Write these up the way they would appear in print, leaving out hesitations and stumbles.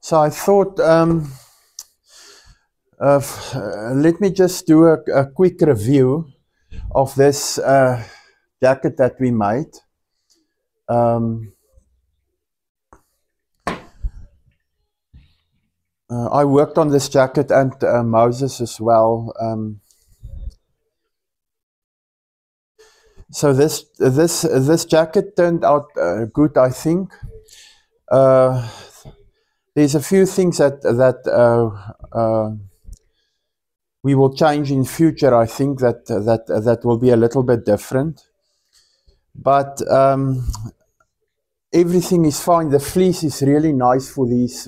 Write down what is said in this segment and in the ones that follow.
So I thought, let me just do a quick review of this jacket that we made. I worked on this jacket and Moses as well. So this jacket turned out good, I think. There's a few things that we will change in future. I think that will be a little bit different, but everything is fine. The fleece is really nice for these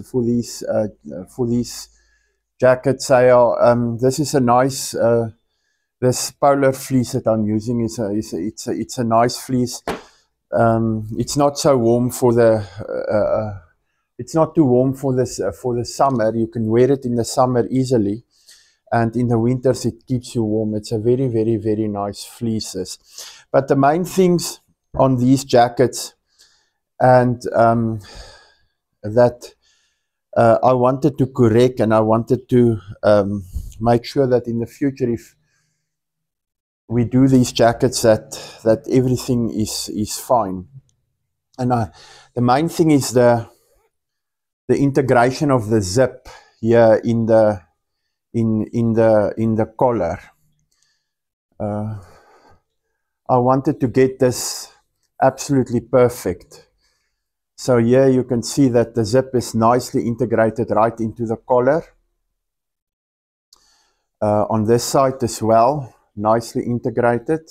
jackets. This is a nice. This polar fleece that I'm using it's a nice fleece. It's not so warm for the. It's not too warm for the summer. You can wear it in the summer easily, and in the winters it keeps you warm. It's a very, very, very nice fleeces. But the main things on these jackets, and that I wanted to correct, and I wanted to make sure that in the future, if we do these jackets, that everything is fine. And the main thing is the integration of the zip here in the collar. I wanted to get this absolutely perfect. So here you can see that the zip is nicely integrated right into the collar. On this side as well, nicely integrated,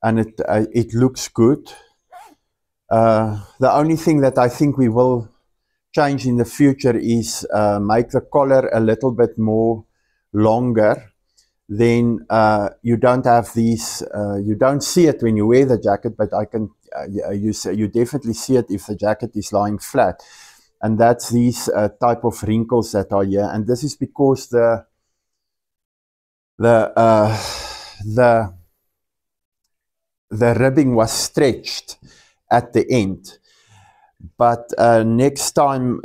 and it looks good. The only thing that I think we will change in the future is make the collar a little bit more longer. Then you don't have these, you don't see it when you wear the jacket, but you definitely see it if the jacket is lying flat. And that's these type of wrinkles that are here. And this is because the ribbing was stretched at the end. But next time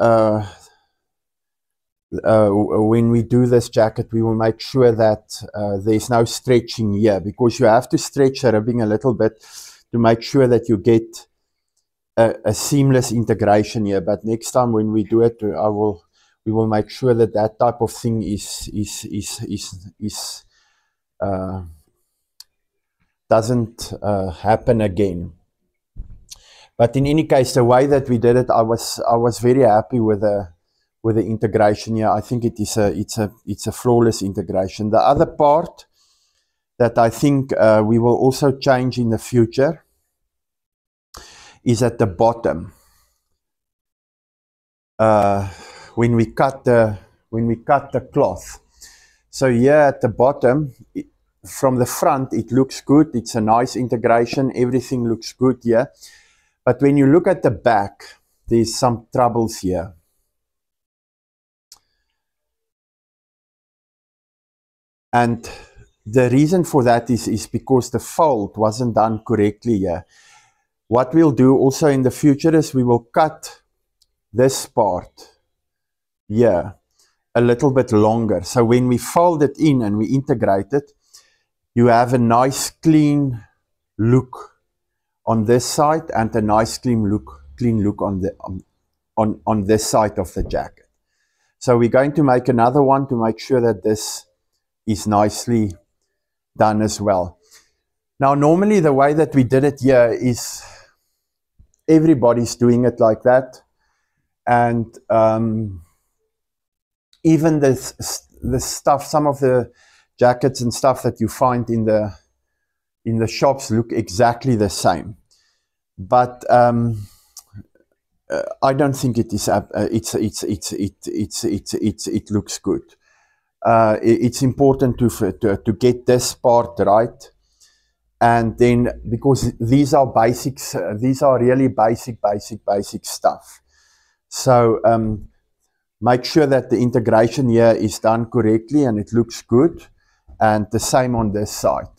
when we do this jacket, we will make sure that there's no stretching here, because you have to stretch the ribbing a little bit to make sure that you get a seamless integration here. But next time when we do it, we will make sure that that type of thing doesn't happen again. But in any case, the way that we did it, I was very happy with the integration here. I think it's a flawless integration. The other part that I think we will also change in the future is at the bottom. When we cut the cloth. So here at the bottom, from the front, it looks good. It's a nice integration. Everything looks good here. But when you look at the back, there's some troubles here. And the reason for that is because the fold wasn't done correctly here. What we'll do also in the future is we will cut this part here a little bit longer. So when we fold it in and we integrate it, you have a nice clean look on this side and a nice clean look on this side of the jacket. So we're going to make another one to make sure that this is nicely done as well. Now, normally the way that we did it here is everybody's doing it like that, and even the stuff, some of the jackets and stuff that you find in the shops look exactly the same. But I don't think it is. It looks good. It's important to get this part right, and then because these are basics, these are really basic stuff. So make sure that the integration here is done correctly and it looks good, and the same on this side.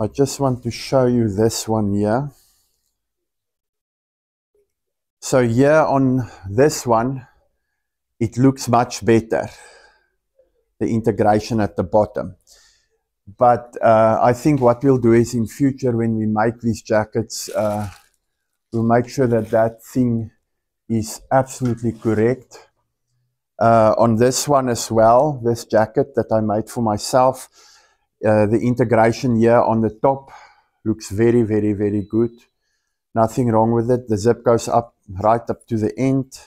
I just want to show you this one here. So here on this one, it looks much better, the integration at the bottom. But I think what we'll do is in future when we make these jackets, we'll make sure that that thing is absolutely correct. On this one as well, this jacket that I made for myself, the integration here on the top looks very, very, very good. Nothing wrong with it. The zip goes up right up to the end.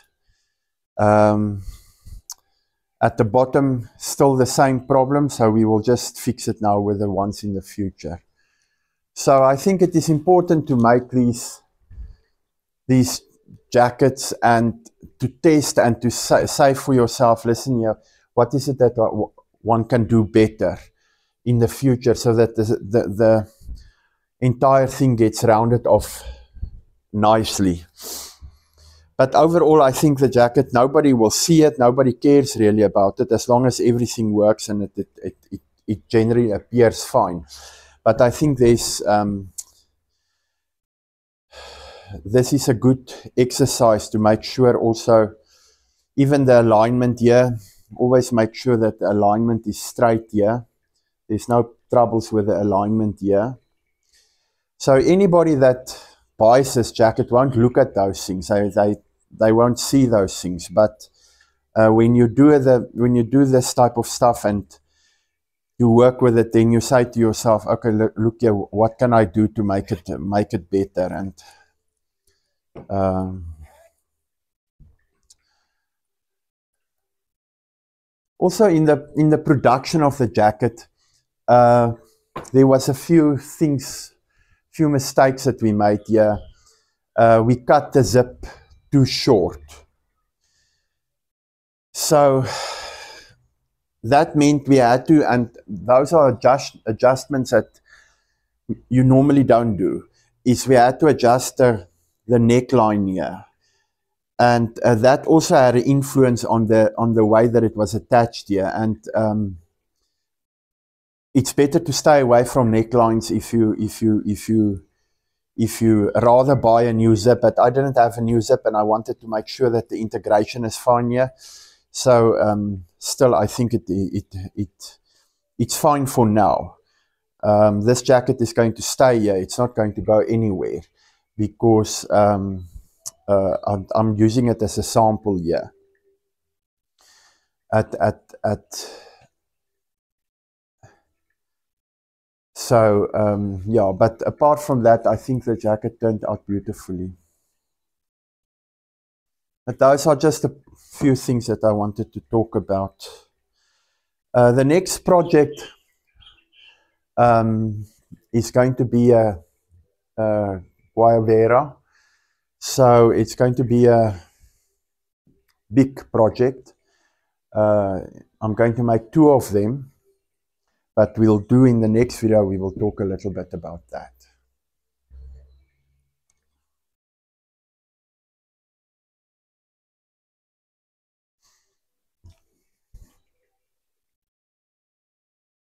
At the bottom, still the same problem, so we will just fix it now with the ones in the future. So I think it is important to make these jackets and to test and to say for yourself, listen here, what is it that one can do better in the future so that the entire thing gets rounded off nicely. But overall, I think the jacket, nobody will see it, nobody cares really about it, as long as everything works and it generally appears fine. But I think this is a good exercise to make sure also, even the alignment here, always make sure that the alignment is straight here. There's no troubles with the alignment here. So anybody that buys this jacket won't look at those things. They won't see those things. But when you do this type of stuff and you work with it, then you say to yourself, okay, look here, what can I do to make it better? And also in the production of the jacket, there was a few mistakes that we made here. We cut the zip too short. So that meant we had to, and those are adjustments that you normally don't do, is we had to adjust the neckline here. And that also had an influence on the way that it was attached here. And it's better to stay away from necklines if you rather buy a new zip. But I didn't have a new zip, and I wanted to make sure that the integration is fine here. So still, I think it's fine for now. This jacket is going to stay here. It's not going to go anywhere because I'm using it as a sample here. So yeah, but apart from that, I think the jacket turned out beautifully. But those are just a few things that I wanted to talk about. The next project is going to be a Guayabera. So it's going to be a big project. I'm going to make 2 of them, but we'll do in the next video, we will talk a little bit about that.